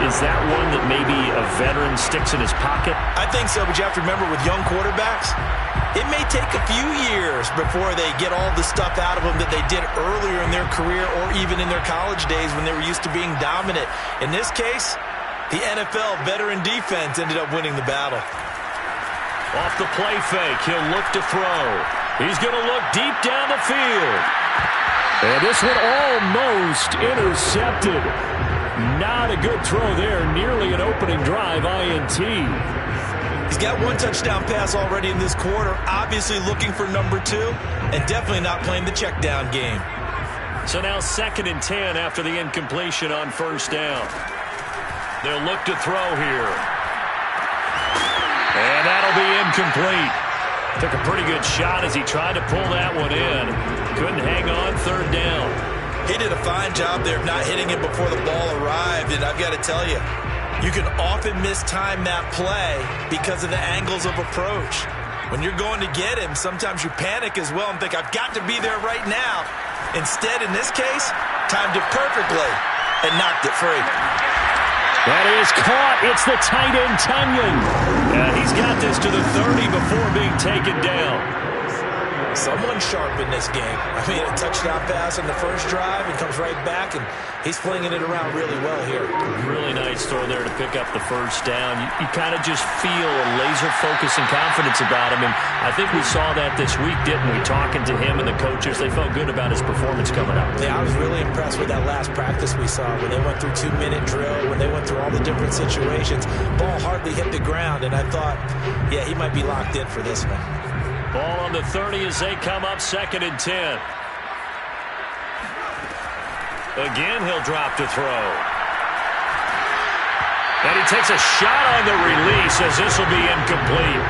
is that one that maybe a veteran sticks in his pocket? I think so, but you have to remember with young quarterbacks, it may take a few years before they get all the stuff out of them that they did earlier in their career or even in their college days when they were used to being dominant. In this case, the NFL veteran defense ended up winning the battle. Off the play fake, he'll look to throw. He's going to look deep down the field. And this one almost intercepted. Not a good throw there. Nearly an opening drive INT. He's got one touchdown pass already in this quarter. Obviously looking for number 2. And definitely not playing the check down game. So now 2nd and 10 after the incompletion on first down. They'll look to throw here. And that'll be incomplete. Took a pretty good shot as he tried to pull that one in. Couldn't hang on 3rd down. He did a fine job there of not hitting it before the ball arrived. And I've got to tell you, you can often mistime that play because of the angles of approach. When you're going to get him, sometimes you panic as well and think, I've got to be there right now. Instead, in this case, timed it perfectly and knocked it free. That is caught. It's the tight end, Tunyon. And he's got this to the 30 before being taken down. Someone sharp in this game. I mean, a touchdown pass on the first drive and comes right back, and he's flinging it around really well here. Really nice throw there to pick up the first down. You kind of just feel a laser focus and confidence about him, and I think we saw that this week, didn't we? Talking to him and the coaches, they felt good about his performance coming up. Yeah, I was really impressed with that last practice we saw when they went through 2-minute drill, when they went through all the different situations. Ball hardly hit the ground, and I thought, yeah, he might be locked in for this one. Ball on the 30 as they come up 2nd and 10. Again, he'll drop to throw. And he takes a shot on the release as this will be incomplete.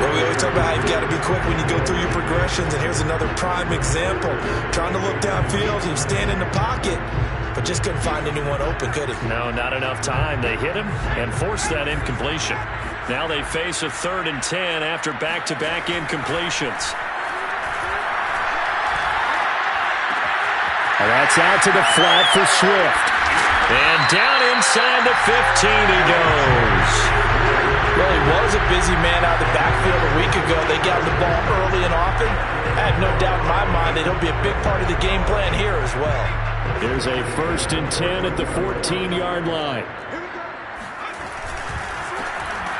Well, we always talk about how you've got to be quick when you go through your progressions, and here's another prime example. Trying to look downfield, he was standing in the pocket, but just couldn't find anyone open, could he? No, not enough time. They hit him and forced that incompletion. Now they face a 3rd and 10 after back-to-back incompletions. And that's out to the flat for Swift. And down inside the 15 he goes. Well, he was a busy man out of the backfield a week ago. They got the ball early and often. I have no doubt in my mind that he'll be a big part of the game plan here as well. There's a 1st and 10 at the 14-yard line.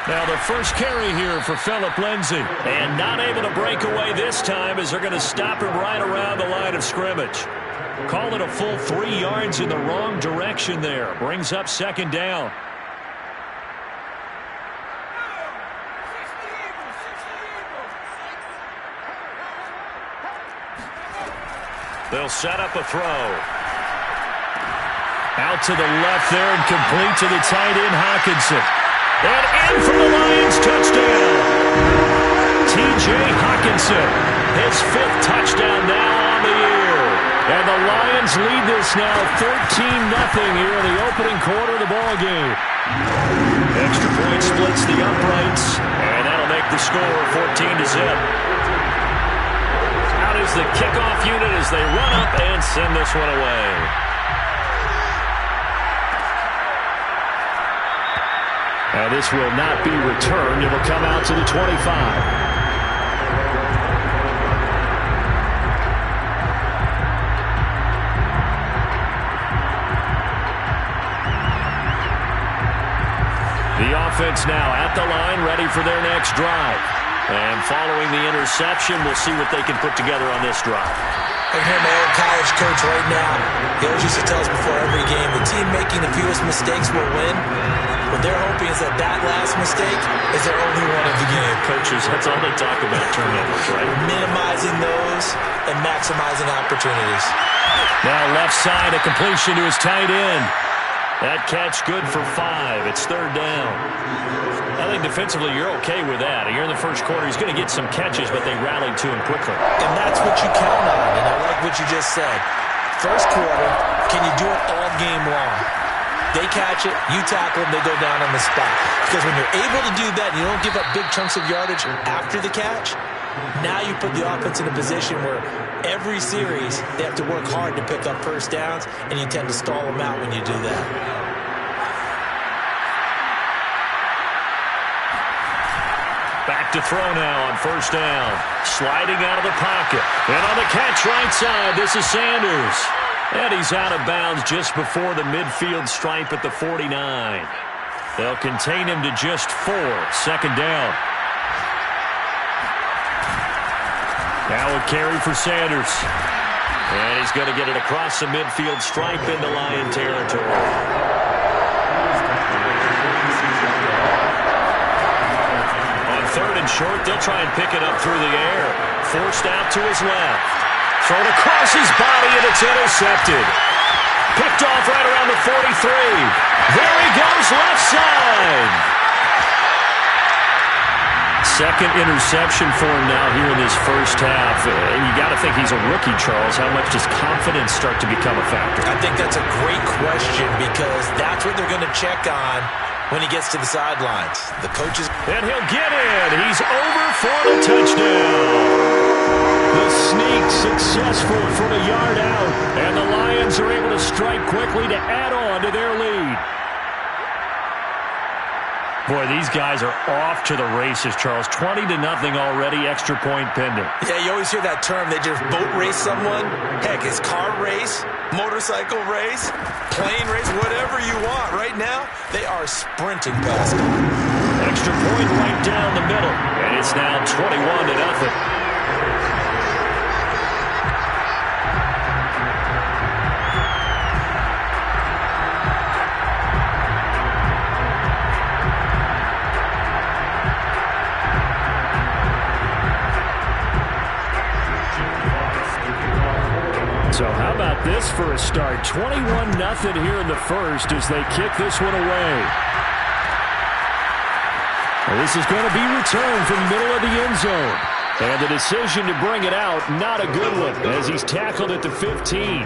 Now the first carry here for Phillip Lindsay. And not able to break away this time as they're going to stop him right around the line of scrimmage. Call it a full 3 yards in the wrong direction there. Brings up 2nd down. They'll set up a throw. Out to the left there and complete to the tight end, Hawkinson. And in for the Lions, touchdown. T.J. Hawkinson, his 5th touchdown now on the year. And the Lions lead this now 13-0 here in the opening quarter of the ball game. Extra point splits the uprights, and that'll make the score 14-0. Out is the kickoff unit as they run up and send this one away. And this will not be returned. It will come out to the 25. The offense now at the line, ready for their next drive. And following the interception, we'll see what they can put together on this drive. I can hear my old college coach right now. He always used to tell us before every game, the team making the fewest mistakes will win. What they're hoping is that that last mistake is their only one of the game. Coaches, that's all they talk about, turnovers, right? Minimizing those and maximizing opportunities. Now left side, a completion to his tight end. That catch good for 5. It's 3rd down. I think defensively you're okay with that. Here in the first quarter, he's going to get some catches, but they rallied to him quickly. And that's what you count on, and I like what you just said. First quarter, can you do it all game long? They catch it, you tackle them, they go down on the spot. Because when you're able to do that, and you don't give up big chunks of yardage after the catch, now you put the offense in a position where every series they have to work hard to pick up first downs, and you tend to stall them out when you do that. to throw now on first down. Sliding out of the pocket. And on the catch right side, this is Sanders. And he's out of bounds just before the midfield stripe at the 49. They'll contain him to just 4. Second down. Now a carry for Sanders. And he's going to get it across the midfield stripe into Lion territory. On third and short, they'll try and pick it up through the air. Forced out to his left. Thrown across his body, and it's intercepted. Picked off right around the 43. There he goes, left side. Second interception for him now here in this first half. And you got to think he's a rookie, Charles. How much does confidence start to become a factor? I think that's a great question because that's what they're going to check on when he gets to the sidelines. The coaches. And he'll get in. He's over for the touchdown. The sneak successful from a yard out. And the Lions are able to strike quickly to add on to their lead. Boy, these guys are off to the races, Charles. 20-0 already, extra point pending. Yeah, you always hear that term. They just boat race someone. Heck, it's car race, motorcycle race, plane race, whatever you want. Right now, they are sprinting past them. Extra point right down the middle. And it's now 21-0. So how about this for a start? 21-0 here in the first as they kick this one away. Well, this is going to be returned from the middle of the end zone. And the decision to bring it out, not a good one, as he's tackled at the 15.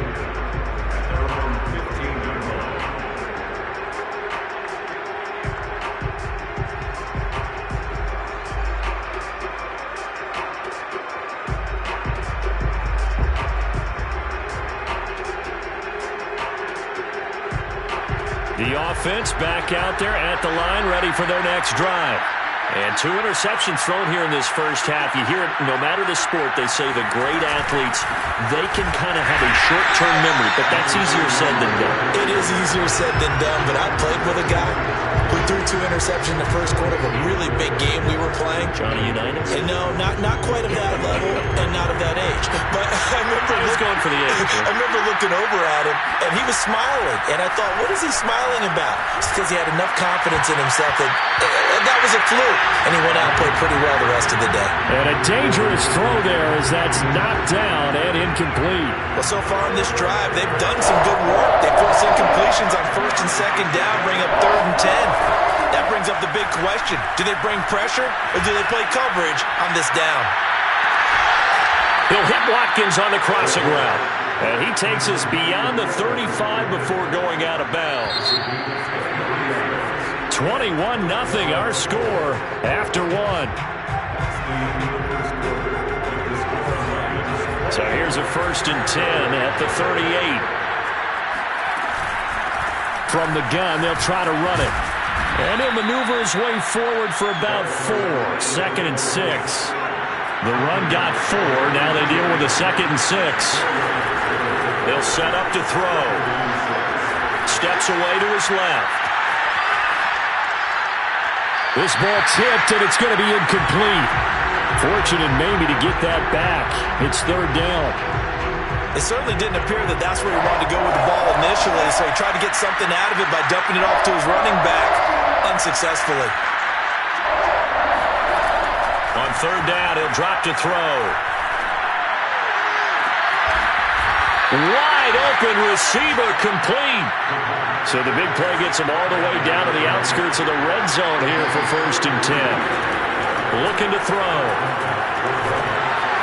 The offense back out there at the line, ready for their next drive. And 2 interceptions thrown here in this first half. You hear it, no matter the sport, they say the great athletes, they can kind of have a short-term memory, but that's easier said than done. It is easier said than done, but I played with a guy who threw 2 interceptions in the first quarter of a really big game we were playing. Johnny Unitas? And no, not quite of that level and not of that age. But I was going for the age. I remember looking over at him, and he was smiling. And I thought, what is he smiling about? It's because he had enough confidence in himself that was a fluke. And he went out and played pretty well the rest of the day. And a dangerous throw there as that's knocked down and incomplete. Well, so far on this drive, they've done some good work. They forced incompletions on first and second down, bring up 3rd and 10. That brings up the big question. Do they bring pressure or do they play coverage on this down? He'll hit Watkins on the crossing route. And he takes us beyond the 35 before going out of bounds. 21-0 our score after 1. So here's a 1st and 10 at the 38. From the gun, they'll try to run it. And he'll maneuver his way forward for about 4. 2nd and 6. The run got 4. Now they deal with a 2nd and 6. They'll set up to throw. Steps away to his left. This ball tipped, and it's going to be incomplete. Fortunate maybe to get that back. It's 3rd down. It certainly didn't appear that that's where he wanted to go with the ball initially, so he tried to get something out of it by dumping it off to his running back unsuccessfully. On 3rd down, he'll drop to throw. Wide open receiver, complete. So the big play gets him all the way down to the outskirts of the red zone here for 1st and 10. Looking to throw.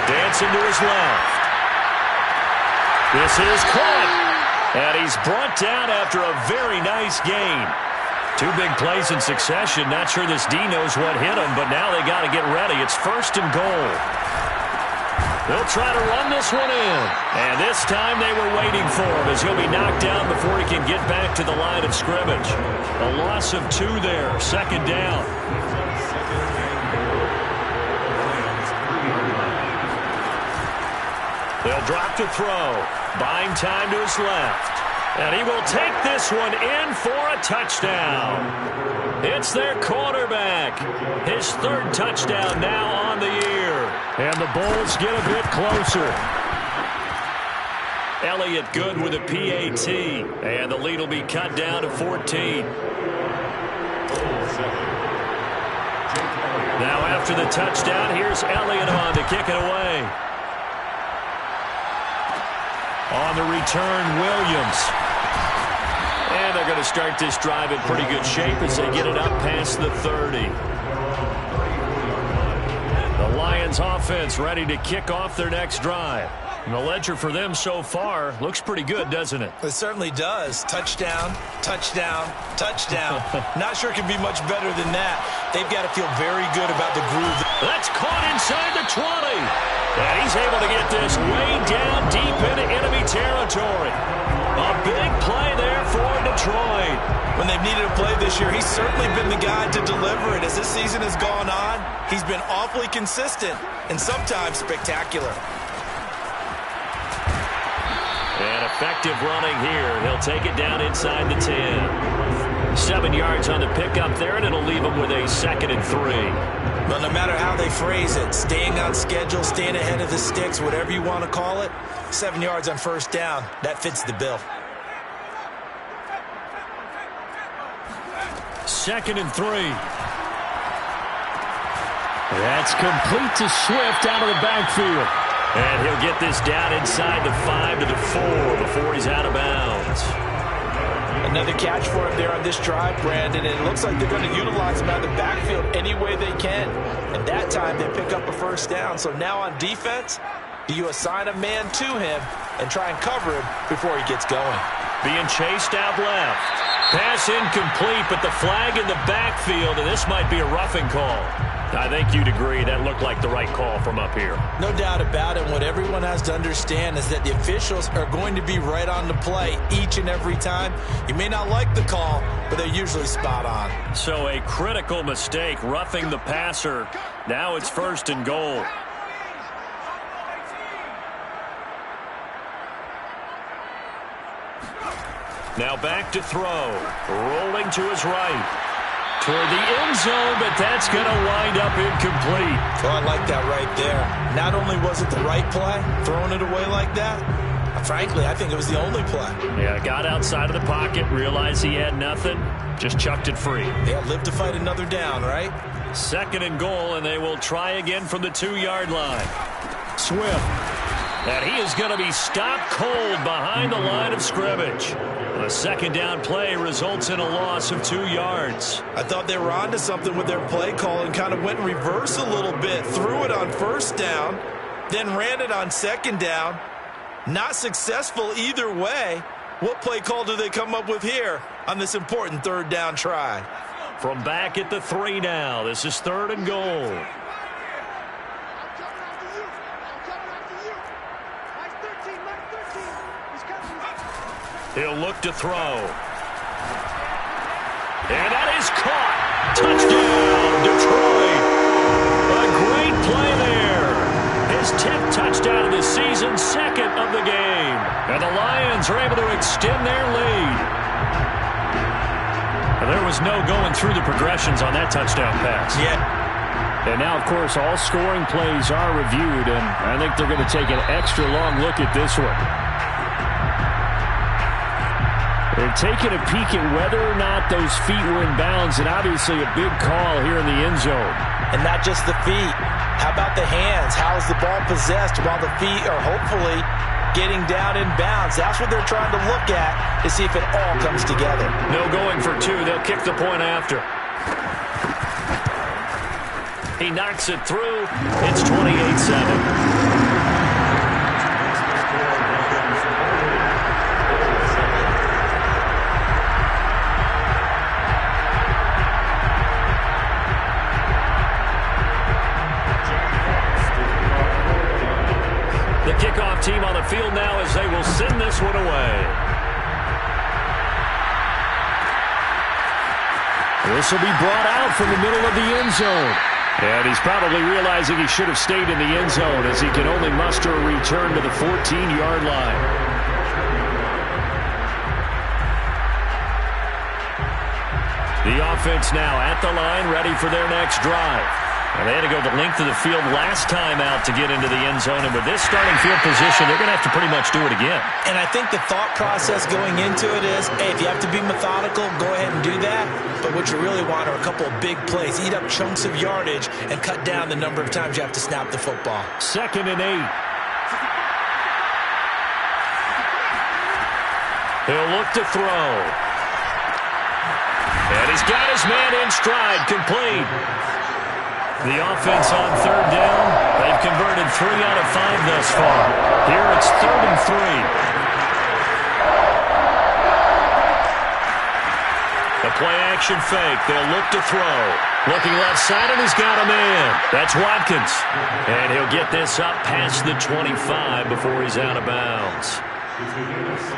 Dancing to his left. This is caught. And he's brought down after a very nice gain. 2 big plays in succession. Not sure this D knows what hit him, but now they got to get ready. It's 1st and goal. They'll try to run this one in. And this time they were waiting for him as he'll be knocked down before he can get back to the line of scrimmage. A loss of 2 there. 2nd down. They'll drop to throw. Buying time to his left. And he will take this one in for a touchdown. It's their quarterback. His third touchdown now on the year. And the Bulls get a bit closer. Elliott good with a PAT. And the lead will be cut down to 14. Now after the touchdown, here's Elliott on to kick it away. On the return, Williams. And they're going to start this drive in pretty good shape as they get it up past the 30. The Lions offense ready to kick off their next drive. And the ledger for them so far looks pretty good, doesn't it? It certainly does. Touchdown, touchdown, touchdown. Not sure it can be much better than that. They've got to feel very good about the groove. That's caught inside the 20. And he's able to get this way down deep into enemy territory. A big play there for Detroit. When they've needed a play this year, he's certainly been the guy to deliver it. As this season has gone on, he's been awfully consistent and sometimes spectacular. And effective running here. He'll take it down inside the 10. 7 yards on the pickup there, and it'll leave him with a 2nd and 3. But no matter how they phrase it, staying on schedule, staying ahead of the sticks, whatever you want to call it, 7 yards on first down, that fits the bill. 2nd and 3. That's complete to Swift out of the backfield. And he'll get this down inside the 5 to the 4 before he's out of bounds. Another catch for him there on this drive, Brandon, and it looks like they're going to utilize him out of the backfield any way they can. And that time they pick up a first down. So now on defense, do you assign a man to him and try and cover him before he gets going? Being chased out left. Pass incomplete, but the flag in the backfield, and this might be a roughing call. I think you'd agree that looked like the right call from up here. No doubt about it. What everyone has to understand is that the officials are going to be right on the play each and every time. You may not like the call, but they're usually spot on. So a critical mistake, roughing the passer. Now it's 1st and goal. Now back to throw. Rolling to his right. Toward the end zone, but that's going to wind up incomplete. Oh, I like that right there. Not only was it the right play, throwing it away like that, frankly, I think it was the only play. Yeah, got outside of the pocket, realized he had nothing, just chucked it free. Yeah, live to fight another down, right? 2nd and goal, and they will try again from the 2-yard line. Swift. And he is going to be stopped cold behind the line of scrimmage. A 2nd down play results in a loss of 2 yards. I thought they were onto something with their play call and kind of went in reverse a little bit. Threw it on 1st down, then ran it on 2nd down. Not successful either way. What play call do they come up with here on this important 3rd down try? From back at the 3 now. This is 3rd and goal. He'll look to throw. And that is caught. Touchdown, Detroit. A great play there. His 10th touchdown of the season, 2nd of the game. And the Lions are able to extend their lead. And there was no going through the progressions on that touchdown pass. Yeah. And now, of course, all scoring plays are reviewed, and I think they're going to take an extra long look at this one. They're taking a peek at whether or not those feet were in bounds, and obviously a big call here in the end zone. And not just the feet. How about the hands? How is the ball possessed while the feet are hopefully getting down in bounds? That's what they're trying to look at to see if it all comes together. No going for 2. They'll kick the point after. He knocks it through. It's 28-7. The kickoff team on the field now as they will send this one away. This will be brought out from the middle of the end zone. And he's probably realizing he should have stayed in the end zone as he can only muster a return to the 14-yard line. The offense now at the line, ready for their next drive. And they had to go the length of the field last time out to get into the end zone. And with this starting field position, they're going to have to pretty much do it again. And I think the thought process going into it is, hey, if you have to be methodical, go ahead and do that. But what you really want are a couple of big plays. Eat up chunks of yardage and cut down the number of times you have to snap the football. 2nd and 8. He'll look to throw. And he's got his man in stride, complete. The offense on 3rd down. They've converted 3 out of 5 thus far. Here it's 3rd and 3. The play-action fake. They'll look to throw. Looking left side, and he's got a man. That's Watkins. And he'll get this up past the 25 before he's out of bounds.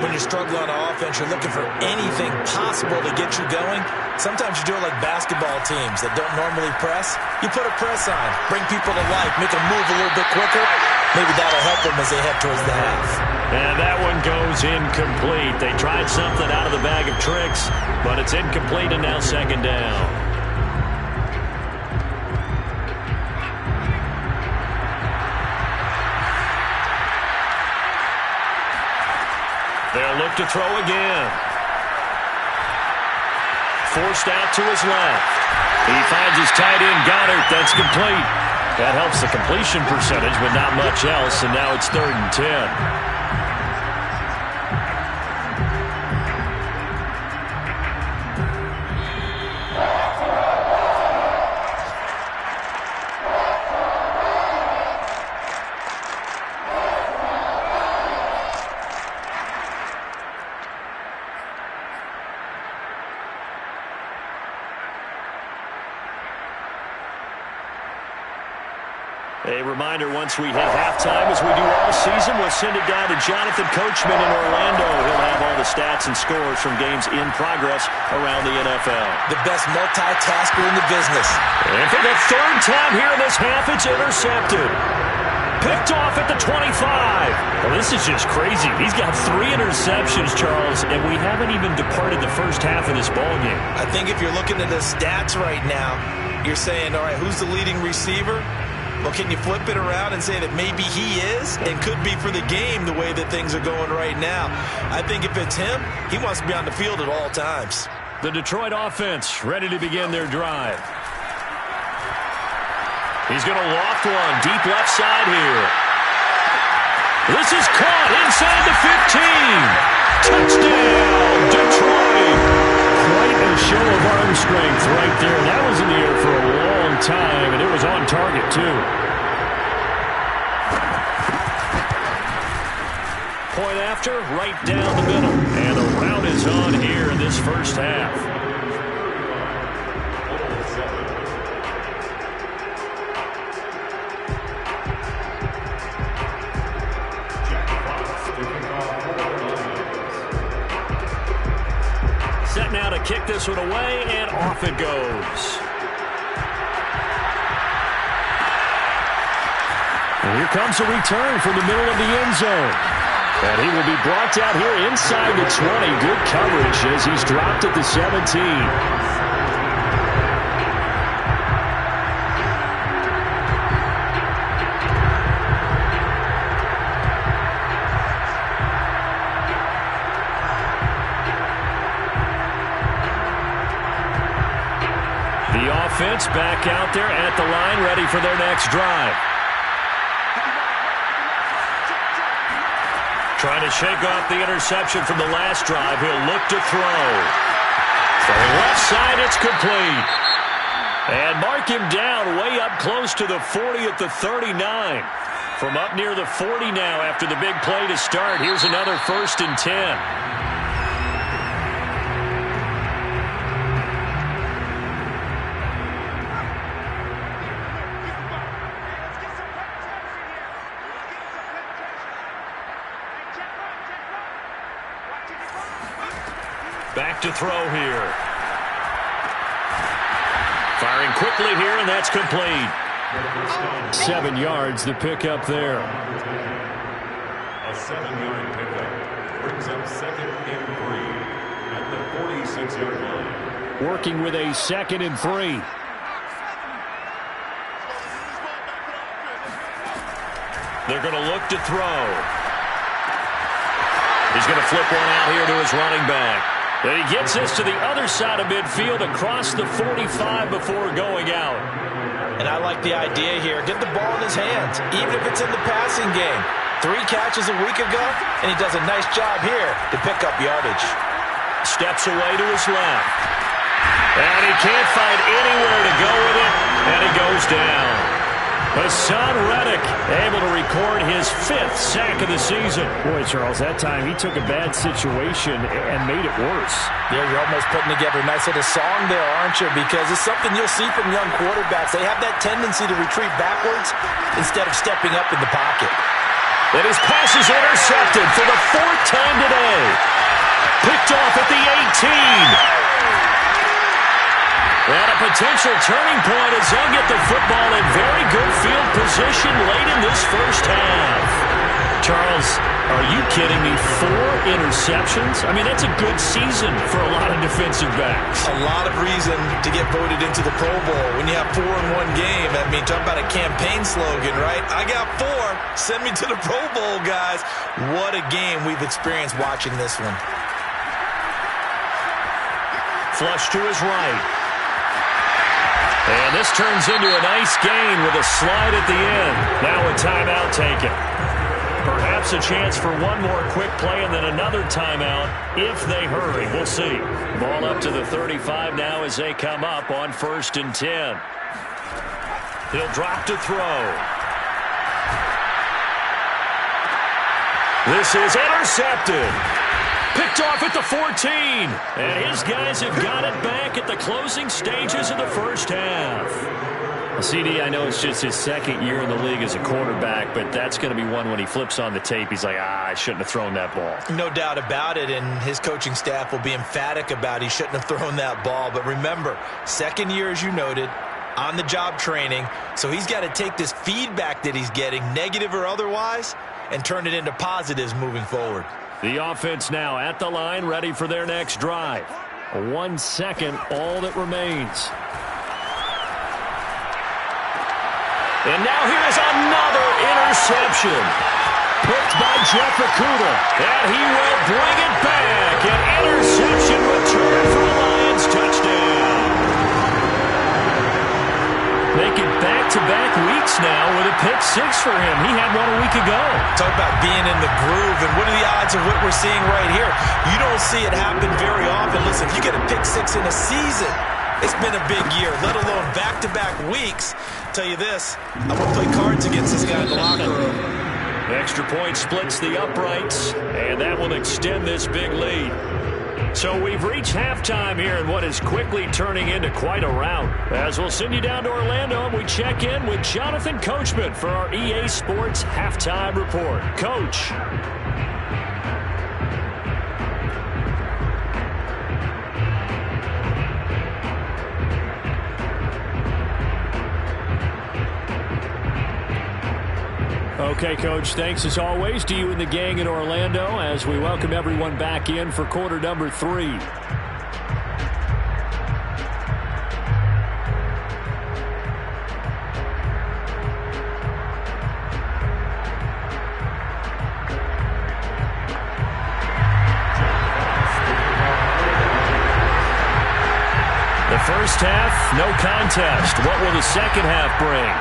When you struggle on offense, you're looking for anything possible to get you going. Sometimes you do it like basketball teams that don't normally press. You put a press on, bring people to life, make them move a little bit quicker. Maybe that'll help them as they head towards the half. And that one goes incomplete. They tried something out of the bag of tricks, but it's incomplete, and now 2nd down. They'll look to throw again. Forced out to his left. He finds his tight end, Goddard. That's complete. That helps the completion percentage, but not much else, and now it's 3rd and 10. A reminder, once we hit halftime, as we do all season, we'll send it down to Jonathan Coachman in Orlando. He'll have all the stats and scores from games in progress around the NFL. The best multitasker in the business. And for the 3rd time here in this half, it's intercepted. Picked off at the 25. Well, this is just crazy. He's got 3 interceptions, Charles, and we haven't even departed the first half of this ballgame. I think if you're looking at the stats right now, you're saying, all right, who's the leading receiver? Well, can you flip it around and say that maybe he is and could be for the game the way that things are going right now? I think if it's him, he wants to be on the field at all times. The Detroit offense ready to begin their drive. He's going to loft one deep left side here. This is caught inside the 15. Touchdown, Detroit. Quite a show of arm strength right there. That was in the air for a long time, and it was on target, too. Point after, right down the middle. And the route is on here in this first half. Set now to kick this one away, and off it goes. And here comes a return from the middle of the end zone. And he will be brought down here inside the 20. Good coverage as he's dropped at the 17. The offense back out there at the line, ready for their next drive. Trying to shake off the interception from the last drive. He'll look to throw. From the left side, it's complete. And mark him down way up close to the 40 at the 39. From up near the 40 now after the big play to start. Here's another 1st and 10. Back to throw here. Firing quickly here, and that's complete. 7 yards, the pickup there. A 7-yard pickup brings up 2nd and 3 at the 46-yard line. Working with a 2nd and 3. They're going to look to throw. He's going to flip one out here to his running back. And he gets this to the other side of midfield across the 45 before going out. And I like the idea here. Get the ball in his hands, even if it's in the passing game. 3 catches a week ago, and he does a nice job here to pick up yardage. Steps away to his left. And he can't find anywhere to go with it, and he goes down. Hassan Reddick able to record his 5th sack of the season. Boy, Charles, that time he took a bad situation and made it worse. Yeah, you're almost putting together a nice little song there, aren't you? Because it's something you'll see from young quarterbacks. They have that tendency to retreat backwards instead of stepping up in the pocket. And his pass is intercepted for the 4th time today. Picked off at the 18. And a potential turning point as they'll get the football in very good field position late in this first half. Charles, are you kidding me? 4 interceptions? I mean, that's a good season for a lot of defensive backs. A lot of reason to get voted into the Pro Bowl. When you have 4 in one game, I mean, talk about a campaign slogan, right? I got 4. Send me to the Pro Bowl, guys. What a game we've experienced watching this one. Flush to his right. And this turns into a nice gain with a slide at the end. Now a timeout taken. Perhaps a chance for one more quick play and then another timeout if they hurry. We'll see. Ball up to the 35 now as they come up on 1st and 10. He'll drop to throw. This is intercepted. Picked off at the 14. And his guys have got it back at the closing stages of the first half. CD, I know it's just his 2nd year in the league as a quarterback, but that's going to be one when he flips on the tape. He's like, I shouldn't have thrown that ball. No doubt about it, and his coaching staff will be emphatic about he shouldn't have thrown that ball. But remember, 2nd year, as you noted, on-the-job training, so he's got to take this feedback that he's getting, negative or otherwise, and turn it into positives moving forward. The offense now at the line, ready for their next drive. 1 second, all that remains. And now here's another interception. Picked by Jeff Okuda. And he will bring it back. An interception return for a Lions touchdown. Make it back-to-back weeks now with a pick 6 for him. He had one a week ago. Talk about being in the groove, and what are the odds of what we're seeing right here? You don't see it happen very often. Listen, if you get a pick 6 in a season, it's been a big year, let alone back-to-back weeks. Tell you this, I won't play cards against this guy in the locker room. Extra point splits the uprights, and that will extend this big lead. So we've reached halftime here in what is quickly turning into quite a rout. As we'll send you down to Orlando, and we check in with Jonathan Coachman for our EA Sports Halftime Report. Coach. Okay, Coach, thanks as always to you and the gang in Orlando as we welcome everyone back in for quarter number 3. The first half, no contest. What will the second half bring?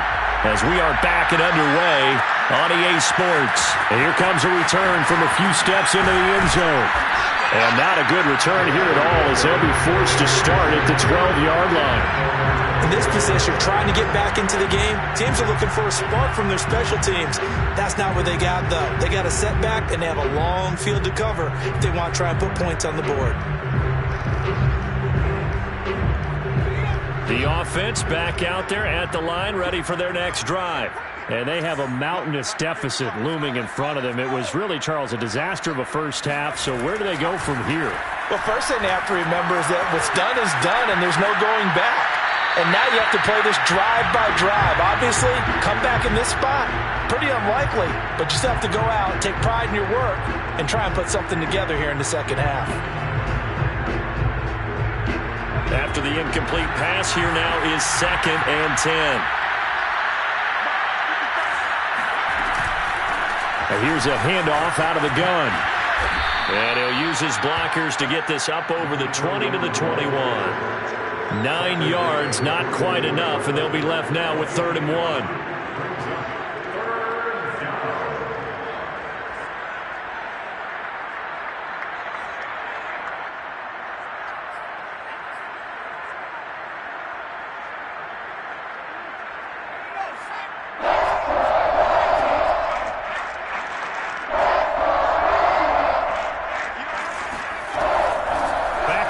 As we are back and underway on EA Sports. And here comes a return from a few steps into the end zone. And not a good return here at all as they'll be forced to start at the 12-yard line. In this position, trying to get back into the game, teams are looking for a spark from their special teams. That's not what they got, though. They got a setback, and they have a long field to cover if they want to try and put points on the board. The offense back out there at the line, ready for their next drive. And they have a mountainous deficit looming in front of them. It was really, Charles, a disaster of a first half. So where do they go from here? Well, first thing they have to remember is that what's done is done, and there's no going back. And now you have to play this drive by drive. Obviously, come back in this spot, pretty unlikely, but you still have to go out, take pride in your work, and try and put something together here in the second half. After the incomplete pass, here now is 2nd and 10. And here's a handoff out of the gun. And he'll use his blockers to get this up over the 20 to the 21. 9 yards, not quite enough, and they'll be left now with 3rd and 1.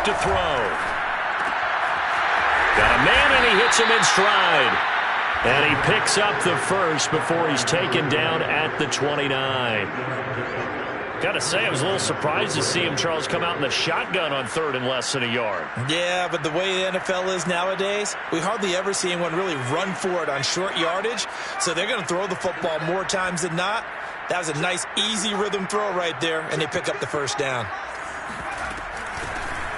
To throw. Got a man, and he hits him in stride. And he picks up the first before he's taken down at the 29. Got to say, I was a little surprised to see him, Charles, come out in the shotgun on 3rd and less than a yard. Yeah, but the way the NFL is nowadays, we hardly ever see anyone really run for it on short yardage. So they're going to throw the football more times than not. That was a nice, easy rhythm throw right there, and they pick up the first down.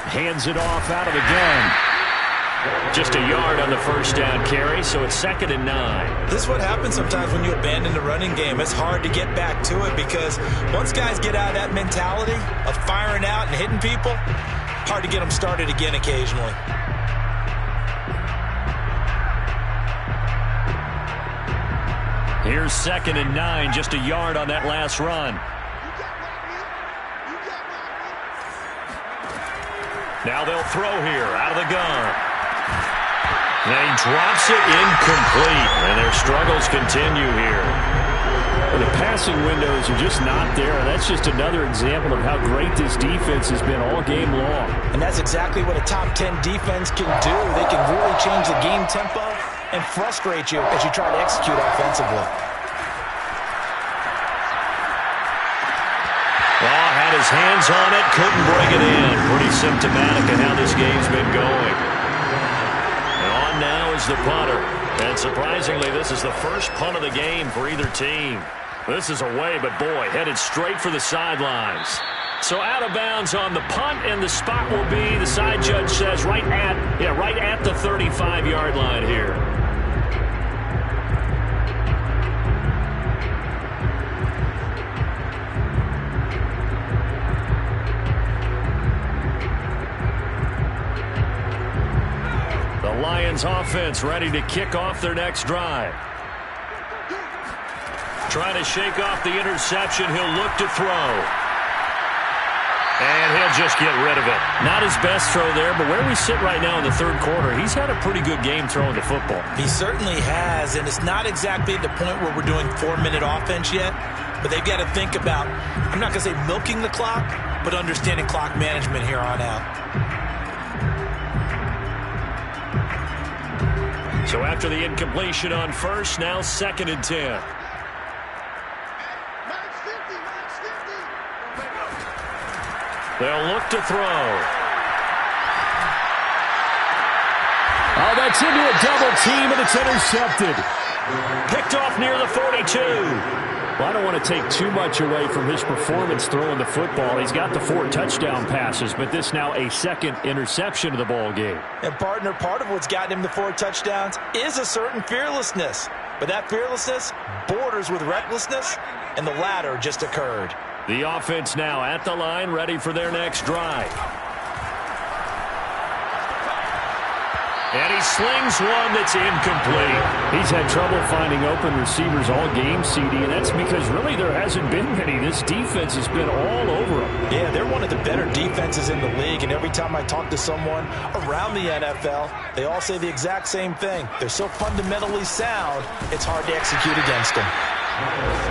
Hands it off out of the gun. Just a yard on the first down carry, so it's 2nd and 9. This is what happens sometimes when you abandon the running game. It's hard to get back to it because once guys get out of that mentality of firing out and hitting people, hard to get them started again occasionally. Here's 2nd and 9, just a yard on that last run. Now they'll throw here out of the gun. And he drops it incomplete. And their struggles continue here. And the passing windows are just not there. That's just another example of how great this defense has been all game long. And that's exactly what a top 10 defense can do. They can really change the game tempo and frustrate you as you try to execute offensively. Had his hands on it, couldn't bring it in. Pretty symptomatic of how this game's been going. And on now is the punter. And surprisingly, this is the first punt of the game for either team. This is away, but boy, headed straight for the sidelines. So out of bounds on the punt, and the spot will be, the side judge says, right at the 35-yard line here. Lions offense ready to kick off their next drive. Trying to shake off the interception. He'll look to throw. And he'll just get rid of it. Not his best throw there, but where we sit right now in the 3rd quarter, he's had a pretty good game throwing the football. He certainly has, and it's not exactly at the point where we're doing 4-minute offense yet, but they've got to think about, I'm not going to say milking the clock, but understanding clock management here on out. So after the incompletion on first, now 2nd and 10. They'll look to throw. Oh, that's into a double team, and it's intercepted. Picked off near the 42. Well, I don't want to take too much away from his performance throwing the football. He's got the 4 touchdown passes, but this now a 2nd interception of the ball game. And, partner, part of what's gotten him the 4 touchdowns is a certain fearlessness. But that fearlessness borders with recklessness, and the latter just occurred. The offense now at the line, ready for their next drive. And he slings one that's incomplete. He's had trouble finding open receivers all game, CD, and that's because really there hasn't been many. This defense has been all over them. Yeah, they're one of the better defenses in the league, and every time I talk to someone around the NFL, they all say the exact same thing. They're so fundamentally sound, it's hard to execute against them.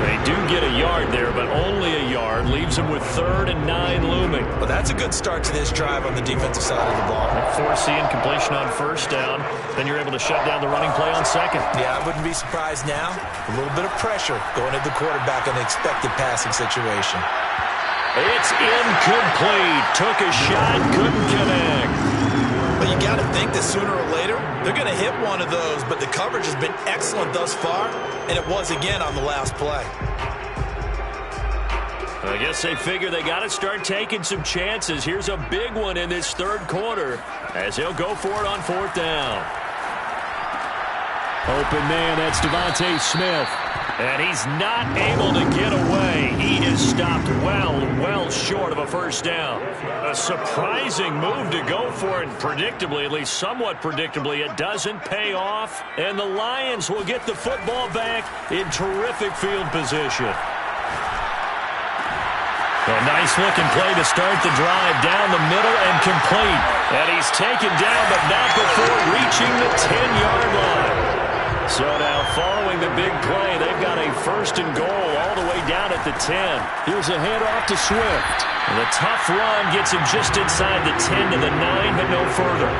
They do get a yard there, but only a yard. Leaves them with 3rd and 9 looming. Well, that's a good start to this drive on the defensive side of the ball. Force the incompletion on first down. Then you're able to shut down the running play on 2nd. Yeah, I wouldn't be surprised now. A little bit of pressure going at the quarterback in an expected passing situation. It's incomplete. Took a shot, couldn't connect. But you got to think that sooner or later they're going to hit one of those, but the coverage has been excellent thus far, and it was again on the last play. I guess they figure they got to start taking some chances. Here's a big one in this third quarter as he'll go for it on fourth down. Open man, that's Devontae Smith. And he's not able to get away. He is stopped well short of a first down. A surprising move to go for it predictably, at least somewhat predictably. It doesn't pay off, and the Lions will get the football back in terrific field position. A nice-looking play to start the drive down the middle and complete. And he's taken down, but not before reaching the 10-yard line. So now, following the big play, they've got a first and goal all the way down at the 10. Here's a handoff to Swift. And the tough run gets him just inside the 10 to the 9, but no further.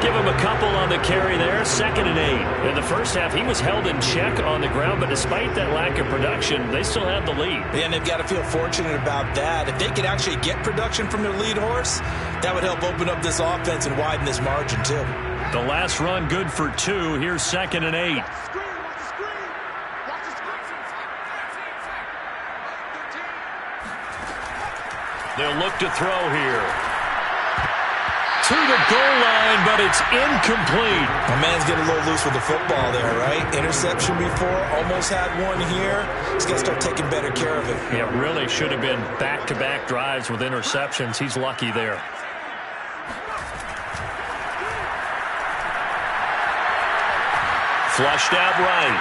Give him a couple on the carry there, 2nd and 8. In the first half, he was held in check on the ground, but despite that lack of production, they still have the lead. And they've got to feel fortunate about that. If they could actually get production from their lead horse, that would help open up this offense and widen this margin, too. The last run good for 2. Here's 2nd and 8. They'll look to throw here. To the goal line, but it's incomplete. My man's getting a little loose with the football there, right? Interception before, almost had one here. He's got to start taking better care of it. Yeah, really should have been back-to-back drives with interceptions. He's lucky there. Flushed out right.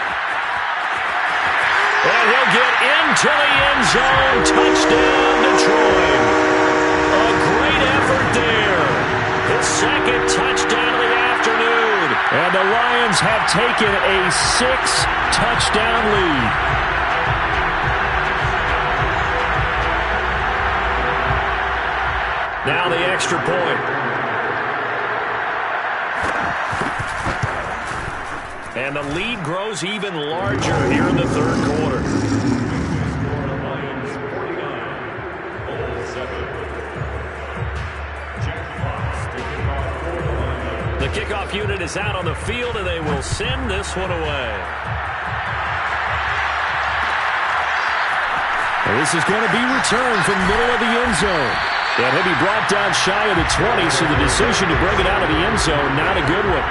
And he'll get into the end zone. Touchdown, Detroit. A great effort there. His second touchdown of the afternoon. And the Lions have taken a 6-touchdown lead. Now the extra point. And the lead grows even larger here in the third quarter. The kickoff unit is out on the field, and they will send this one away. And this is going to be returned from the middle of the end zone. And he'll be brought down shy of the 20, so the decision to bring it out of the end zone, not a good one.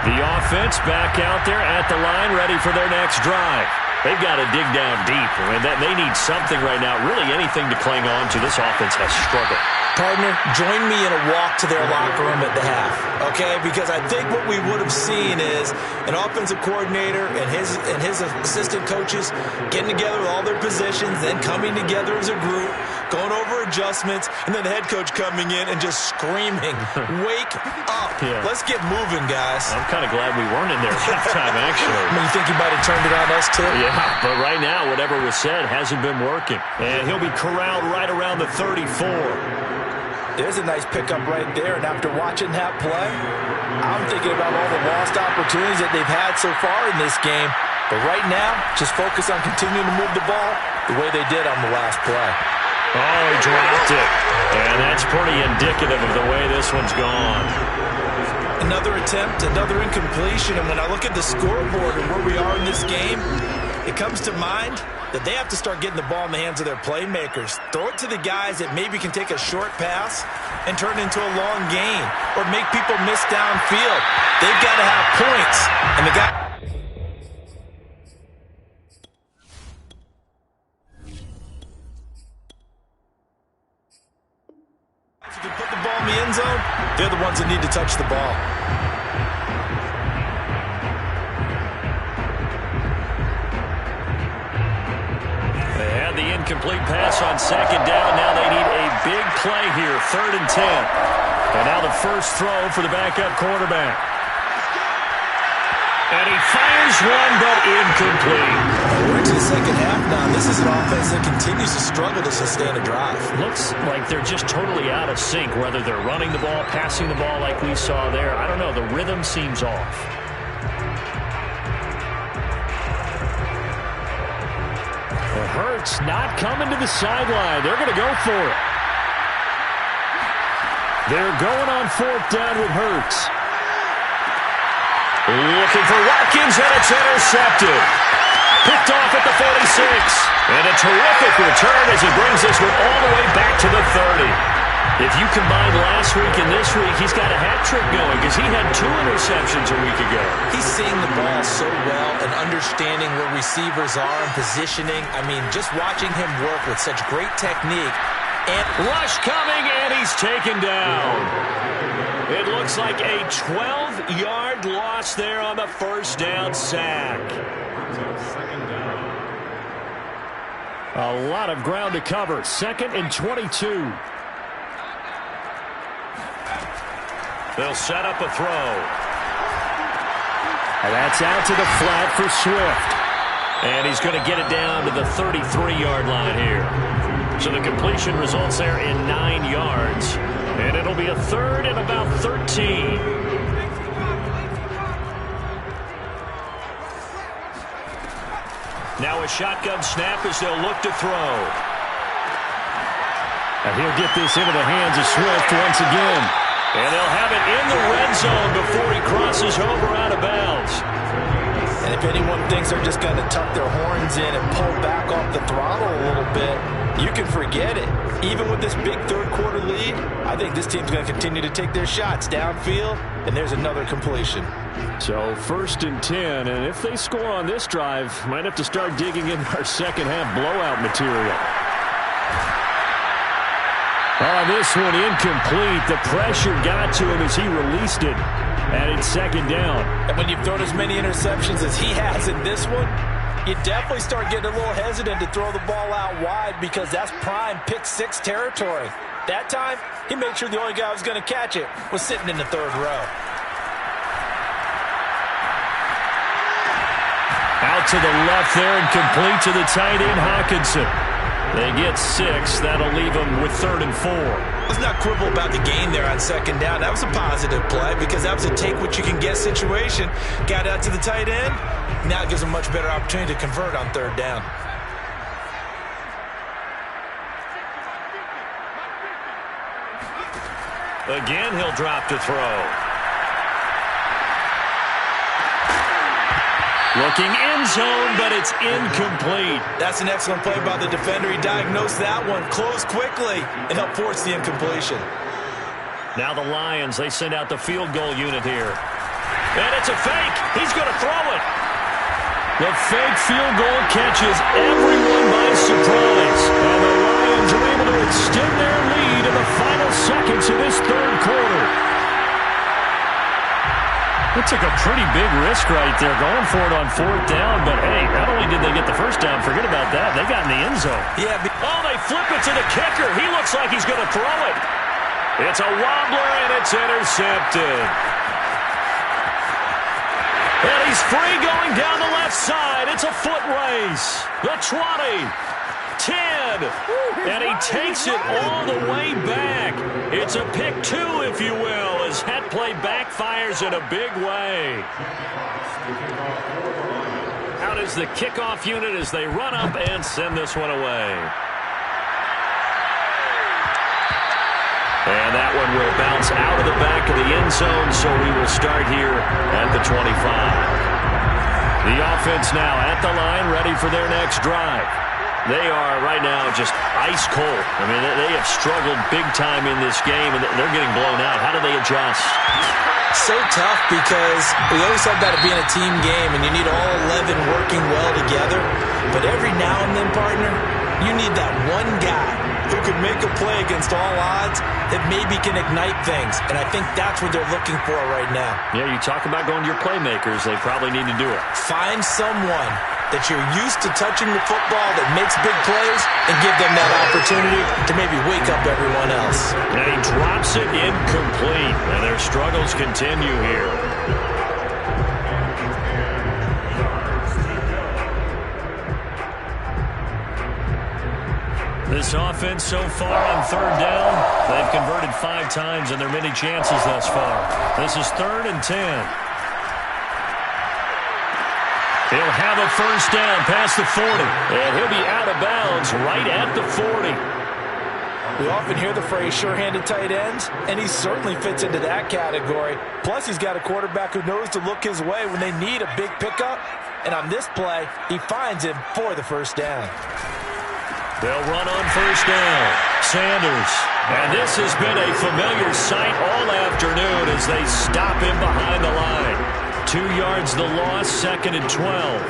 The offense back out there at the line, ready for their next drive. They've got to dig down deep. I mean, they need something right now, really anything to cling on to. This offense has struggled. Partner, join me in a walk to their locker room at the half, okay? Because I think what we would have seen is an offensive coordinator and his assistant coaches getting together with all their positions, then coming together as a group, going over adjustments, and then the head coach coming in and just screaming, wake up. Yeah. Let's get moving, guys. I'm kind of glad we weren't in there at halftime, actually. I mean, you think he might have turned it on us, too? Yeah, but right now, whatever was said hasn't been working. And he'll be corralled right around the 34. There's a nice pickup right there, and after watching that play, I'm thinking about all the lost opportunities that they've had so far in this game. But right now, just focus on continuing to move the ball the way they did on the last play. Oh, he dropped it. And that's pretty indicative of the way this one's gone. Another attempt, another incompletion, and when I look at the scoreboard and where we are in this game, it comes to mind that they have to start getting the ball in the hands of their playmakers. Throw it to the guys that maybe can take a short pass and turn it into a long gain or make people miss downfield. They've got to have points, and the guy... If you can put the ball in the end zone, they're the ones that need to touch the ball. They had the incomplete pass on second down. Now they need a big play here, 3rd and 10. And now the first throw for the backup quarterback. And he fires one, but incomplete. We're into the second half now. This is an offense that continues to struggle to sustain a drive. Looks like they're just totally out of sync, whether they're running the ball, passing the ball like we saw there. I don't know. The rhythm seems off. Hurts not coming to the sideline. They're going to go for it. They're going on 4th down with Hurts. Looking for Watkins, and it's intercepted. Picked off at the 46. And a terrific return as he brings this one all the way back to the 30. If you combine last week and this week, he's got a hat trick going because he had 2 interceptions a week ago. He's seeing the ball so well and understanding where receivers are and positioning. I mean, just watching him work with such great technique. And rush coming, and he's taken down. It looks like a 12-yard loss there on the first down sack. A lot of ground to cover. 2nd and 22. They'll set up a throw. And that's out to the flat for Swift. And he's going to get it down to the 33-yard line here. So the completion results there in 9 yards. And it'll be a 3rd and about 13. Now a shotgun snap as they'll look to throw. And he'll get this into the hands of Swift once again. And they'll have it in the red zone before he crosses over out of bounds. And if anyone thinks they're just going to tuck their horns in and pull back off the throttle a little bit, you can forget it. Even with this big third-quarter lead, I think this team's going to continue to take their shots downfield, and there's another completion. So 1st and 10, and if they score on this drive, might have to start digging in our second-half blowout material. On this one, incomplete. The pressure got to him as he released it, and it's 2nd down. And when you've thrown as many interceptions as he has in this one, you definitely start getting a little hesitant to throw the ball out wide because that's prime pick 6 territory. That time, he made sure the only guy who was going to catch it was sitting in the 3rd row. Out to the left there and complete to the tight end, Hawkinson. They get 6. That'll leave them with 3rd and 4. Let's not quibble about the gain there on 2nd down. That was a positive play because that was a take-what-you-can-get situation. Got out to the tight end. Now it gives them a much better opportunity to convert on 3rd down. Again, he'll drop to throw. Looking end zone, but it's incomplete. That's an excellent play by the defender. He diagnosed that one, closed quickly, and helped force the incompletion. Now the Lions, they send out the field goal unit here. And it's a fake. He's going to throw it. The fake field goal catches everyone by surprise. And the Lions are able to extend their lead in the final seconds of this 3rd quarter. It took a pretty big risk right there going for it on 4th down. But, hey, not only did they get the first down, forget about that, they got in the end zone. Yeah. Oh, they flip it to the kicker. He looks like he's going to throw it. It's a wobbler, and it's intercepted. And he's free going down the left side. It's a foot race. The 20, 10, and he takes it all the way back. It's a pick 2, if you will, as that play backfires in a big way. Out is the kickoff unit as they run up and send this one away. And that one will bounce out of the back of the end zone, so we will start here at the 25. The offense now at the line, ready for their next drive. They are right now just ice cold. I mean, they have struggled big time in this game, and they're getting blown out. How do they adjust? So tough because we always talk about it being a team game, and you need all 11 working well together. But every now and then, partner, you need that one guy who could make a play against all odds that maybe can ignite things. And I think that's what they're looking for right now. Yeah, you talk about going to your playmakers. They probably need to do it. Find someone that you're used to touching the football that makes big plays and give them that opportunity to maybe wake up everyone else. And he drops it incomplete. And their struggles continue here. This offense so far on 3rd down, they've converted 5 times in their many chances thus far. This is 3rd and 10. He'll have a first down past the 40. And he'll be out of bounds right at the 40. We often hear the phrase sure-handed tight ends, and he certainly fits into that category. Plus, he's got a quarterback who knows to look his way when they need a big pickup. And on this play, he finds him for the first down. They'll run on first down. Sanders. And this has been a familiar sight all afternoon as they stop him behind the line. 2 yards the loss, 2nd and 12.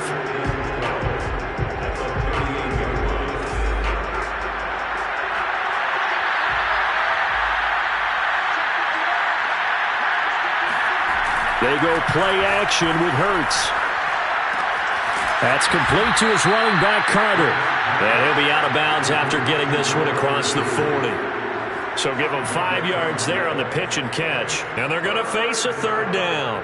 They go play action with Hurts. That's complete to his running back, Carter. And he'll be out of bounds after getting this one across the 40. So give him 5 yards there on the pitch and catch. And they're going to face a third down.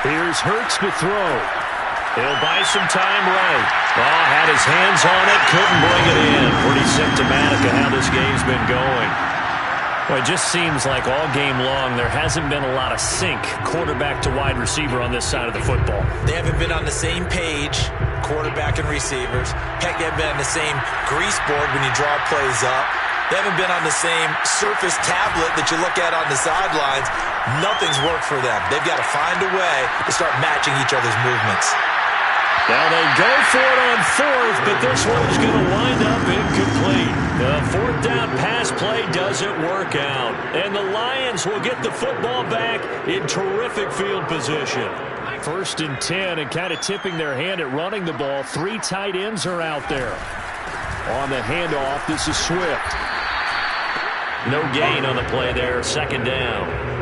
Here's Hurts to throw. He'll buy some time right. Oh, had his hands on it, couldn't bring it in. Pretty symptomatic of how this game's been going. Well, it just seems like all game long there hasn't been a lot of sync quarterback to wide receiver on this side of the football. They haven't been on the same page, quarterback and receivers. Heck, they haven't been on the same grease board when you draw plays up. They haven't been on the same surface tablet that you look at on the sidelines. Nothing's worked for them. They've got to find a way to start matching each other's movements. Now they go for it on fourth, but this one is going to wind up incomplete. The fourth down pass play doesn't work out. And the Lions will get the football back in terrific field position. 1st and 10, and kind of tipping their hand at running the ball. 3 tight ends are out there. On the handoff, this is Swift. No gain on the play there, 2nd down.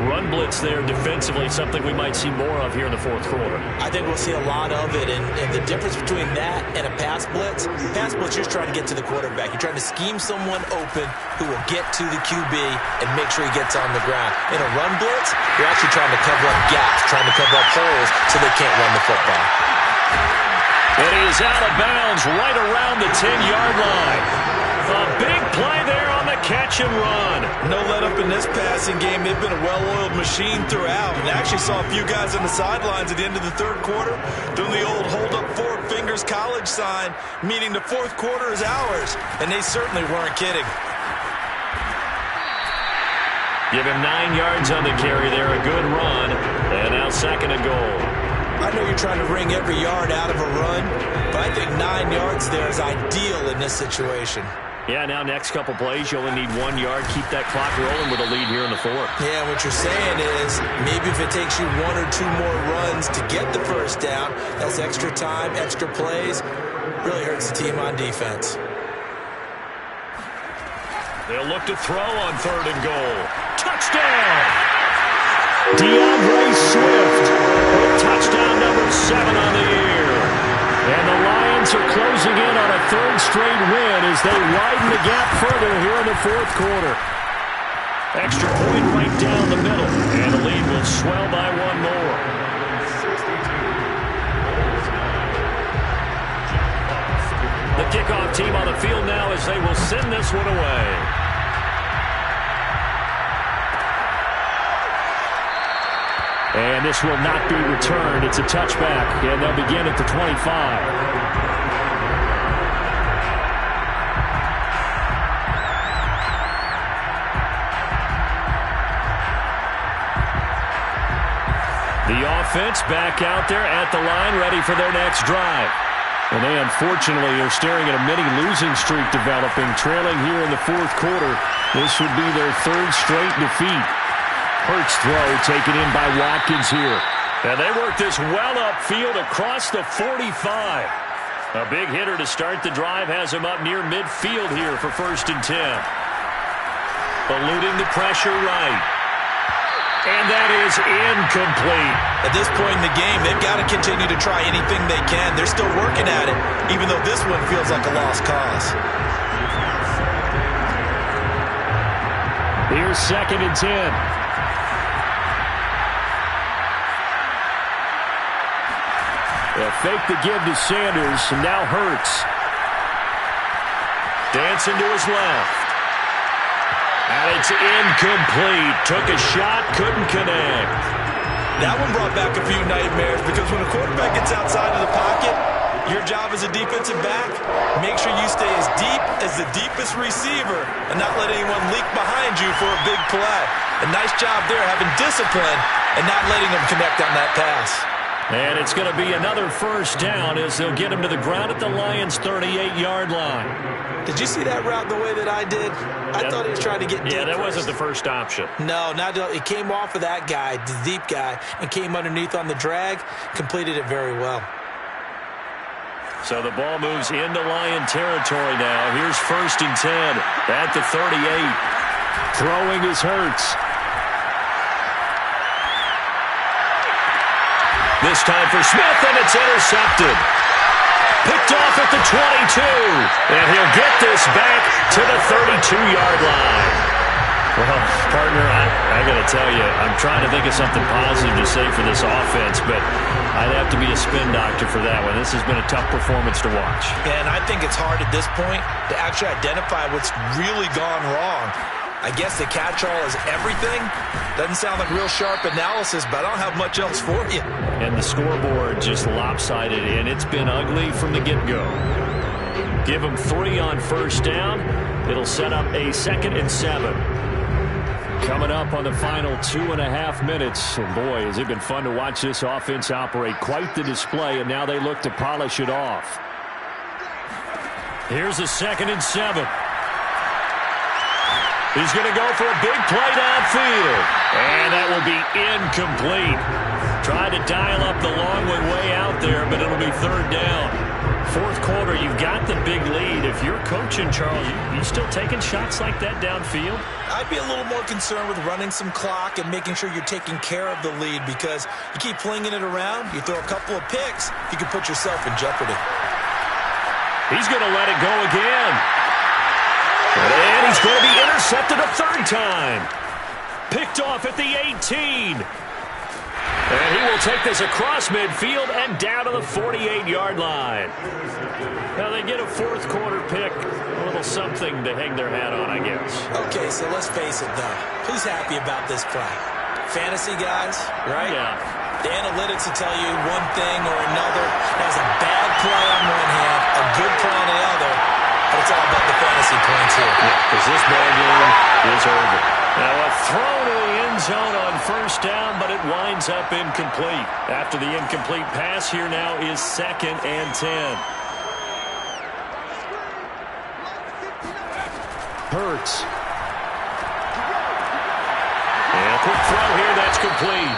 Run blitz there defensively, something we might see more of here in the 4th quarter. I think we'll see a lot of it, and the difference between that and a pass blitz, you're just trying to get to the quarterback. You're trying to scheme someone open who will get to the QB and make sure he gets on the ground. In a run blitz, you're actually trying to cover up gaps, trying to cover up holes so they can't run the football. And he is out of bounds right around the 10-yard line. A big play there on the catch and run. No let up in this passing game. They've been a well-oiled machine throughout. And actually saw a few guys on the sidelines at the end of the 3rd quarter doing the old hold up 4 fingers college sign, meaning the 4th quarter is ours. And they certainly weren't kidding. Give him 9 yards on the carry there. A good run. And now 2nd and goal. I know you're trying to wring every yard out of a run, but I think 9 yards there is ideal in this situation. Yeah, now next couple plays, you only need 1 yard. Keep that clock rolling with a lead here in the 4th. Yeah, what you're saying is maybe if it takes you 1 or 2 more runs to get the first down, that's extra time, extra plays, really hurts the team on defense. They'll look to throw on 3rd and goal. Touchdown! DeAndre Swift with touchdown number 7 on the year. And the Lions are closing in on a 3rd straight win as they widen the gap further here in the 4th quarter. Extra point right down the middle, and the lead will swell by 1 more. The kickoff team on the field now as they will send this one away. And this will not be returned. It's a touchback, and they'll begin at the 25. The offense back out there at the line, ready for their next drive. And they unfortunately are staring at a mini losing streak developing, trailing here in the 4th quarter. This would be their 3rd straight defeat. Hurts throw taken in by Watkins here. And they work this well upfield across the 45. A big hitter to start the drive has him up near midfield here for 1st and 10. Eluding the pressure right. And that is incomplete. At this point in the game, they've got to continue to try anything they can. They're still working at it, even though this one feels like a lost cause. Here's 2nd and 10. They'll fake the give to Sanders, and now Hurts. Dancing to his left. And it's incomplete. Took a shot, couldn't connect. That one brought back a few nightmares because when a quarterback gets outside of the pocket, your job as a defensive back, make sure you stay as deep as the deepest receiver and not let anyone leak behind you for a big play. A nice job there having discipline and not letting them connect on that pass. And it's going to be another first down as they'll get him to the ground at the Lions' 38-yard line. Did you see that route the way that I did? I thought he was trying to get deep. Yeah, that first. wasn't the first option. No, it came off of that guy, the deep guy, and came underneath on the drag, completed it very well. So the ball moves into Lion territory now. Here's 1st and 10 at the 38. Throwing is Hurts. This time for Smith, and it's intercepted. Picked off at the 22. And he'll get this back to the 32-yard line. Well, partner, I got to tell you, I'm trying to think of something positive to say for this offense, but I'd have to be a spin doctor for that one. This has been a tough performance to watch. And I think it's hard at this point to actually identify what's really gone wrong. I guess the catch-all is everything. Doesn't sound like real sharp analysis, but I don't have much else for you. And the scoreboard just lopsided, and it's been ugly from the get-go. Give them 3 on 1st down. It'll set up a 2nd and 7. Coming up on the final 2.5 minutes. And boy, has it been fun to watch this offense operate. Quite the display, and now they look to polish it off. Here's a 2nd and 7. He's going to go for a big play downfield. And that will be incomplete. Tried to dial up the long one way out there, but it'll be 3rd down. 4th quarter, you've got the big lead. If you're coaching, Charles, you still taking shots like that downfield? I'd be a little more concerned with running some clock and making sure you're taking care of the lead because you keep flinging it around, you throw a couple of picks, you can put yourself in jeopardy. He's going to let it go again. And he's going to be intercepted a 3rd time. Picked off at the 18. And he will take this across midfield and down to the 48-yard line. Now they get a 4th quarter pick. A little something to hang their hat on, I guess. Okay, so let's face it, though. Who's happy about this play? Fantasy guys, right? Yeah. The analytics will tell you one thing or another. There's a bad play on one hand, a good play on the other. But it's all about the fantasy points here. Yeah, because this ball game is over. Now a throw to the end zone on 1st down, but it winds up incomplete. After the incomplete pass, here now is 2nd and 10. Hurts. And a quick throw here, that's complete.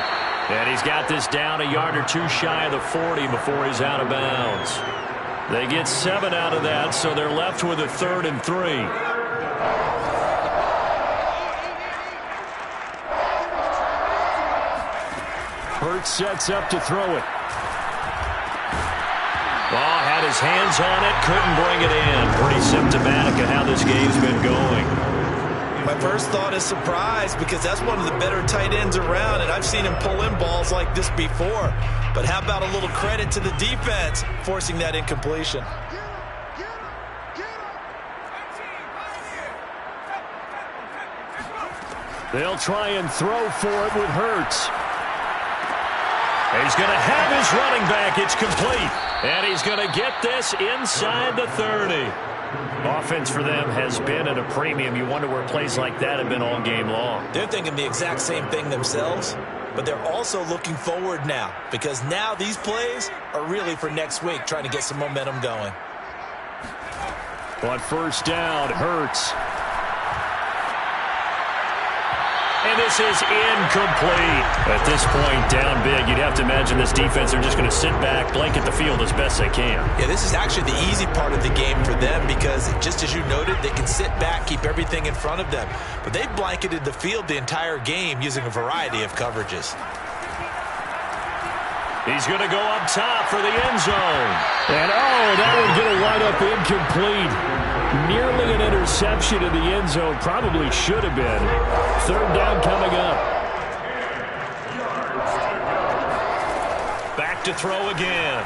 And he's got this down a yard or 2 shy of the 40 before he's out of bounds. They get 7 out of that, so they're left with a 3rd and 3. Hurts sets up to throw it. Ball had his hands on it, couldn't bring it in. Pretty symptomatic of how this game's been going. My first thought is surprise because that's one of the better tight ends around, and I've seen him pull in balls like this before. But how about a little credit to the defense forcing that incompletion? They'll try and throw for it with Hurts. He's going to have his running back. It's complete. And he's going to get this inside the 30. Offense for them has been at a premium. You wonder where plays like that have been all game long. They're thinking the exact same thing themselves, but they're also looking forward now because now these plays are really for next week, trying to get some momentum going. On 1st down, Hurts. And this is incomplete. At this point, down big, you'd have to imagine this defense are just going to sit back, blanket the field as best they can. Yeah, this is actually the easy part of the game for them because just as you noted, they can sit back, keep everything in front of them. But they've blanketed the field the entire game using a variety of coverages. He's going to go up top for the end zone. And, that would get a wide up incomplete. Nearly an interception in the end zone. Probably should have been. 3rd down coming up. Back to throw again.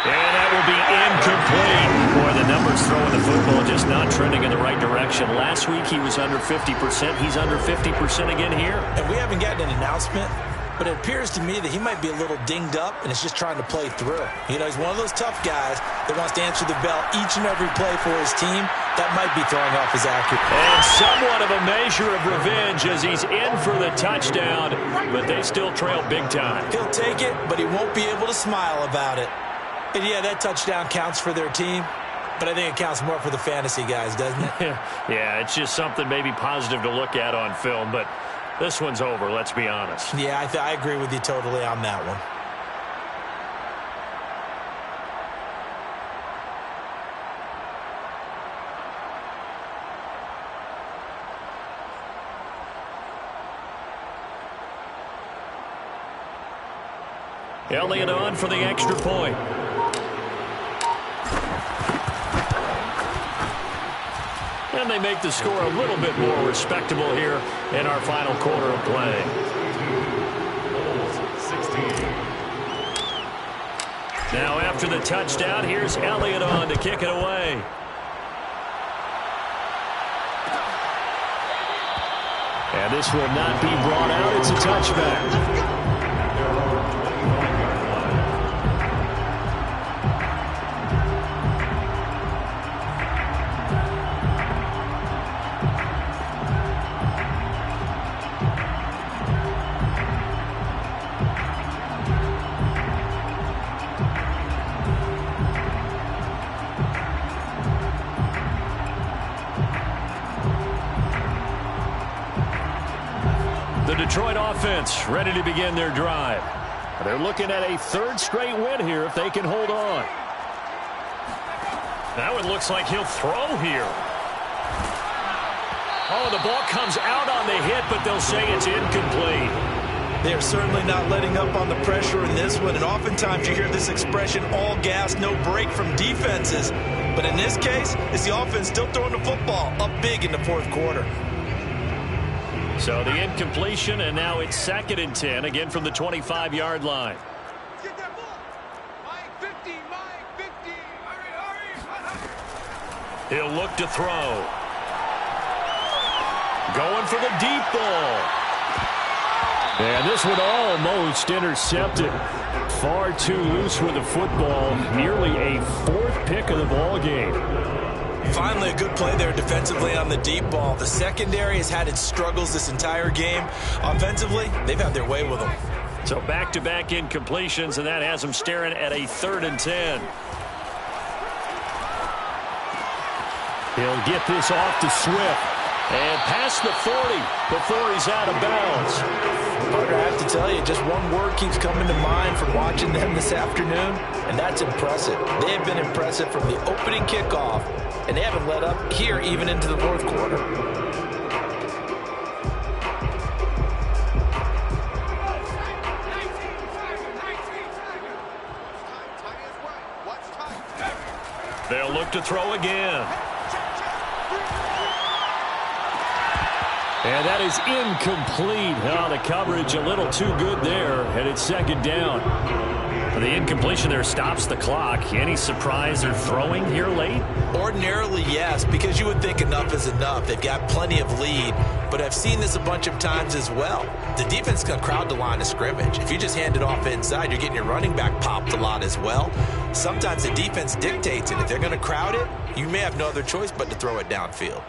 And that will be incomplete. Boy, the numbers throwing the football just not trending in the right direction. Last week he was under 50%. He's under 50% again here. And we haven't gotten an announcement, but it appears to me that he might be a little dinged up and is just trying to play through. You know, he's one of those tough guys that wants to answer the bell each and every play for his team. That might be throwing off his accuracy. And somewhat of a measure of revenge as he's in for the touchdown, but they still trail big time. He'll take it, but he won't be able to smile about it. And yeah, that touchdown counts for their team, but I think it counts more for the fantasy guys, doesn't it? Yeah, it's just something maybe positive to look at on film, but this one's over, let's be honest. Yeah, I agree with you totally on that one. Elliott on for the extra point. And they make the score a little bit more respectable here in our final quarter of play. 16. Now after the touchdown, here's Elliott on to kick it away. And this will not be brought out. It's a touchback. Detroit offense ready to begin their drive. They're looking at a third straight win here if they can hold on. Now it looks like he'll throw here. Oh, the ball comes out on the hit, but they'll say it's incomplete. They are certainly not letting up on the pressure in this one, and oftentimes you hear this expression, all gas, no break from defenses. But in this case, it's the offense still throwing the football up big in the fourth quarter. So the incompletion, and now it's 2nd and 10, again from the 25-yard line. Get that ball. Mike 50, Mike 50. Hurry. He'll look to throw. Going for the deep ball. And this one almost intercepted. Far too loose with the football. Nearly a 4th pick of the ball game. Finally, a good play there defensively on the deep ball. The secondary has had its struggles this entire game. Offensively, they've had their way with them. So back-to-back incompletions, and that has them staring at a 3rd and 10. He'll get this off to Swift. And past the 40 before he's out of bounds. Parker, I have to tell you, just one word keeps coming to mind from watching them this afternoon, and that's impressive. They have been impressive from the opening kickoff, and they haven't let up here even into the fourth quarter. They'll look to throw again. And that is incomplete. Oh, the coverage a little too good there, and it's 2nd down. The incompletion there stops the clock. Any surprise they're throwing here late? Ordinarily, yes, because you would think enough is enough. They've got plenty of lead, but I've seen this a bunch of times as well. The defense can crowd the line of scrimmage. If you just hand it off inside, you're getting your running back popped a lot as well. Sometimes the defense dictates it. If they're going to crowd it, you may have no other choice but to throw it downfield.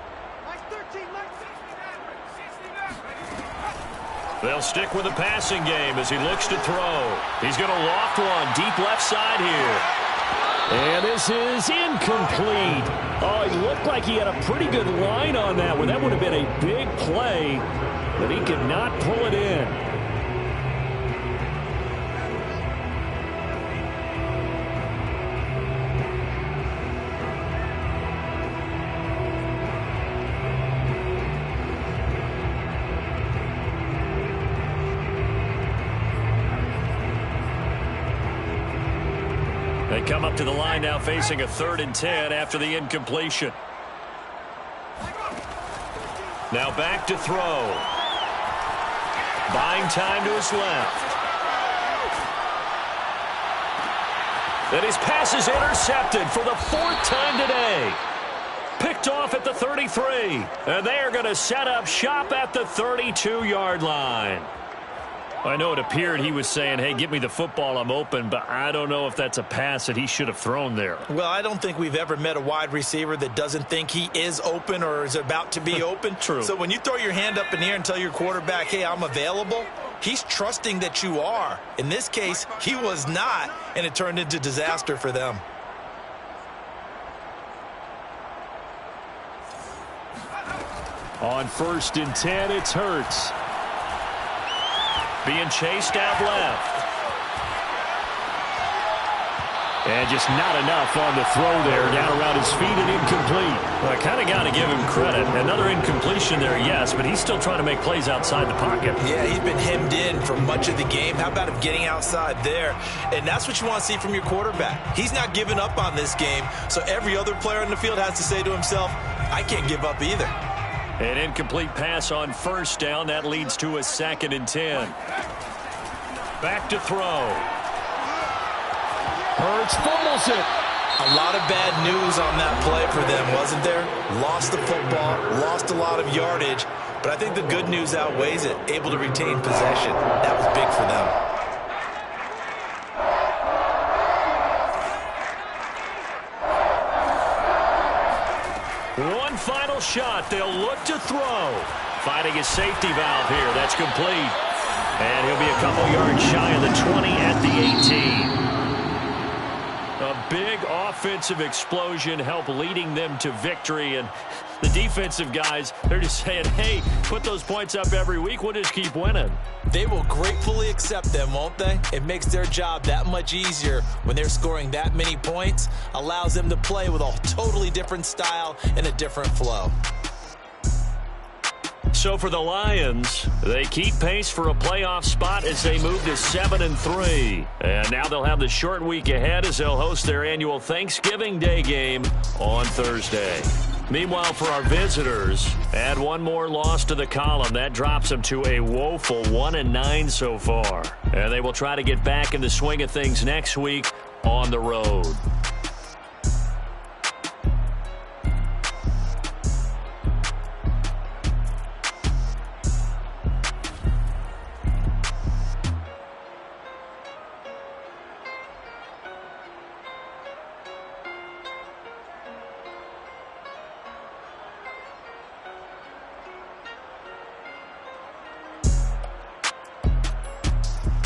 They'll stick with the passing game as he looks to throw. He's going to loft one deep left side here. And this is incomplete. Oh, it looked like he had a pretty good line on that one. That would have been a big play, but he could not pull it in. They come up to the line now facing a 3rd and 10 after the incompletion. Now back to throw. Buying time to his left. And his pass is intercepted for the 4th time today. Picked off at the 33. And they are going to set up shop at the 32-yard line. I know it appeared he was saying, hey, get me the football, I'm open, but I don't know if that's a pass that he should have thrown there. Well, I don't think we've ever met a wide receiver that doesn't think he is open or is about to be open. True. So when you throw your hand up in the air and tell your quarterback, hey, I'm available, he's trusting that you are. In this case, he was not, and it turned into disaster for them. On 1st and 10, it's Hurts. Being chased out left. And just not enough on the throw there. Down around his feet and incomplete. Well, I kind of got to give him credit. Another incompletion there, yes, but he's still trying to make plays outside the pocket. Yeah, he's been hemmed in for much of the game. How about him getting outside there? And that's what you want to see from your quarterback. He's not giving up on this game, so every other player in the field has to say to himself, I can't give up either. An incomplete pass on 1st down. That leads to a 2nd and 10. Back to throw. Hurts fumbles it. A lot of bad news on that play for them, wasn't there? Lost the football, lost a lot of yardage, but I think the good news outweighs it. Able to retain possession. That was big for them. One final shot. They'll look to throw. Finding his safety valve here. That's complete. And he'll be a couple yards shy of the 20 at the 18. A big offensive explosion helped leading them to victory. And the defensive guys, they're just saying, hey, put those points up every week. We'll just keep winning. They will gratefully accept them, won't they? It makes their job that much easier when they're scoring that many points. Allows them to play with a totally different style and a different flow. So for the Lions, they keep pace for a playoff spot as they move to 7-3. And now they'll have the short week ahead as they'll host their annual Thanksgiving Day game on Thursday. Meanwhile, for our visitors, add one more loss to the column. That drops them to a woeful 1-9 so far. And they will try to get back in the swing of things next week on the road.